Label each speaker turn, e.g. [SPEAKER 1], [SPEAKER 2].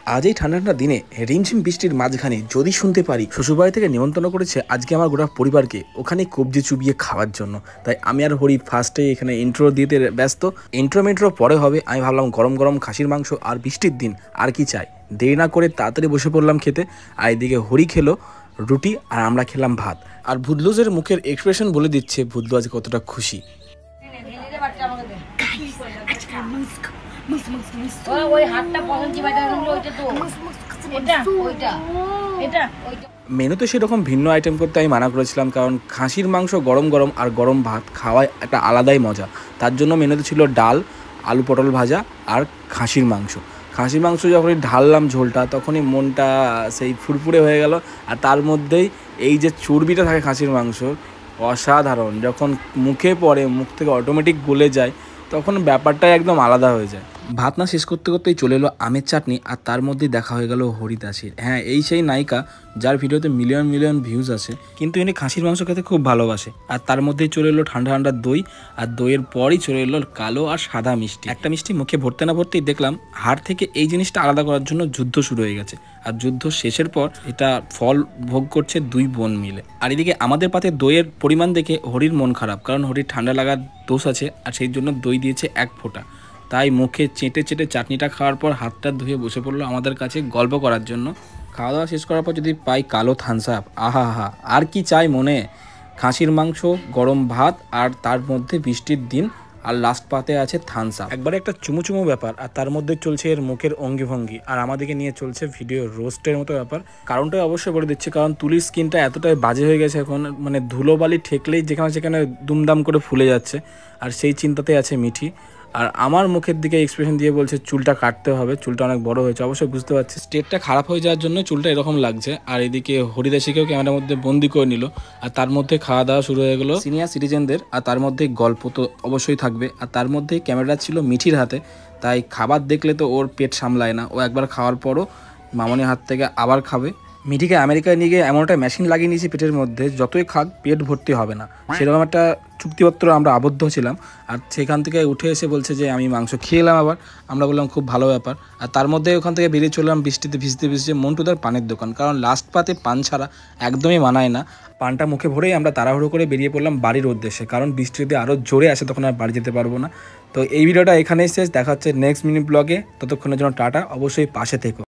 [SPEAKER 1] আজ এই ঠান্ডা ঠান্ডা দিনে রিমঝিম বৃষ্টির মাঝখানে যদি শুনতে পারি শ্বশুরবাড়ি থেকে নিমন্ত্রণ করেছে আজকে আমার গোটা পরিবারকে ওখানে কবজি চুবিয়ে খাওয়ার জন্য, তাই আমি আর হরি ফার্স্টে এখানে ইন্ট্রো দিতে ব্যস্ত। ইন্ট্রো পরে হবে। আমি ভাবলাম গরম গরম খাসির মাংস আর বৃষ্টির দিন আর কি চাই, দেরি না করে তাড়াতাড়ি বসে পড়লাম খেতে। আর এদিকে হরি খেলো রুটি আর আমরা খেলাম ভাত। আর ভুদলুজের মুখের এক্সপ্রেশন বলে দিচ্ছে ভুদলু আজ কতটা খুশি। মেনুতে সেরকম ভিন্ন আইটেম করতে আমি মানা করেছিলাম, কারণ খাসির মাংস গরম গরম আর গরম ভাত খাওয়ায় একটা আলাদাই মজা। তার জন্য মেনুতে ছিল ডাল, আলু পটল ভাজা আর খাসির মাংস। খাসির মাংস যখনই ঢাললাম ঝোলটা তখনই মনটা সেই ফুরফুরে হয়ে গেল। আর তার মধ্যেই এই যে চর্বিটা থাকে খাসির মাংস, অসাধারণ। যখন মুখে পড়ে মুখ থেকে অটোমেটিক গলে যায় তখন ব্যাপারটাই একদম আলাদা হয়ে যায়। ভাত না শেষ করতে করতেই চলে এলো আমের চাটনি, আর তার মধ্যেই দেখা হয়ে গেল হরিদাসীর। হ্যাঁ, এই সেই নায়িকা যার ভিডিওতে মিলিয়ন মিলিয়ন ভিউজ আছে, কিন্তু ইনি খাসির মাংস খেতে খুব ভালোবাসে। আর তার মধ্যেই চলে এলো ঠান্ডা ঠান্ডা দই, আর দইয়ের পরই চলে এলো কালো আর সাদা মিষ্টি। একটা মিষ্টি মুখে ভরতে না ভরতেই দেখলাম হাড় থেকে এই জিনিসটা আলাদা করার জন্য যুদ্ধ শুরু হয়ে গেছে। আর যুদ্ধ শেষের পর এটা ফল ভোগ করছে দুই বোন মিলে। আর এদিকে আমাদের পাতে দইয়ের পরিমাণ দেখে হরির মন খারাপ, কারণ হরির ঠান্ডা লাগার দোষ আছে, আর সেই জন্য দই দিয়েছে এক ফোঁটা। তাই মুখে চেটে চেটে চাটনিটা খাওয়ার পর হাতটা ধুয়ে বসে পড়লো আমাদের কাছে গল্প করার জন্য। খাওয়া দাওয়া শেষ করার পর যদি পাই কালো থামস আপ, আহা হা, আর কি চাই মনে। খাসির মাংস, গরম ভাত, আর তার মধ্যে বৃষ্টির দিন, আর লাস্ট পাতে আছে থামস আপ। একবারে একটা চুমু ব্যাপার। আর তার মধ্যে চলছে এর মুখের অঙ্গিভঙ্গি, আর আমাদেরকে নিয়ে চলছে ভিডিও রোস্টের মতো ব্যাপার। কারণটাই অবশ্যই বলে দিচ্ছে, কারণ তুলির স্কিনটা এতটাই বাজে হয়ে গেছে এখন, মানে ধুলোবালি ঠেকলেই যেখানে সেখানে দুমদাম করে ফুলে যাচ্ছে। আর সেই চিন্তাতেই আছে মিঠি। আর আমার মুখের দিকে এক্সপ্রেশন দিয়ে বলছে চুলটা কাটতে হবে, চুলটা অনেক বড় হয়েছে। অবশ্যই বুঝতে পারছি স্টেটটা খারাপ হয়ে যাওয়ার জন্য চুলটা এরকম লাগছে। আর এদিকে হরিদাসীকেও ক্যামেরার মধ্যে বন্দি করে নিল। আর তার মধ্যে খাওয়া দাওয়া শুরু হয়ে গেলো সিনিয়র সিটিজেনদের। আর তার মধ্যে গল্প তো অবশ্যই থাকবে। আর তার মধ্যে ক্যামেরা ছিল মিঠির হাতে, তাই খাবার দেখলে তো ওর পেট সামলায় না। ও একবার খাওয়ার পরও মামনির হাত থেকে আবার খাবে। মিঠিকে আমেরিকায় নিয়ে গিয়ে এমন একটা মেশিন লাগিয়ে নিয়েছি পেটের মধ্যে, যতই খাক পেট ভর্তি হবে না, সেরকম একটা চুক্তিপত্র আমরা আবদ্ধ ছিলাম। আর সেখান থেকে উঠে এসে বলছে যে আমি মাংস খেয়ে এলাম আবার। আমরা বললাম খুব ভালো ব্যাপার। আর তার মধ্যে ওখান থেকে বেরিয়ে চললাম বৃষ্টিতে ভিজতে ভিজতে মন্টুদার পানের দোকান, কারণ লাস্ট পাতে পান ছাড়া একদমই মানায় না। পানটা মুখে ভরেই আমরা তাড়াহুড়ো করে বেরিয়ে পড়লাম বাড়ির উদ্দেশ্যে, কারণ বৃষ্টিতে আরও জোরে আসে তখন আর বাড়ি যেতে পারবো না। তো এই ভিডিওটা এখানেই শেষ, দেখা হচ্ছে নেক্সট মিনি ব্লগে। ততক্ষণের জন্য টাটা, অবশ্যই পাশে থেকো।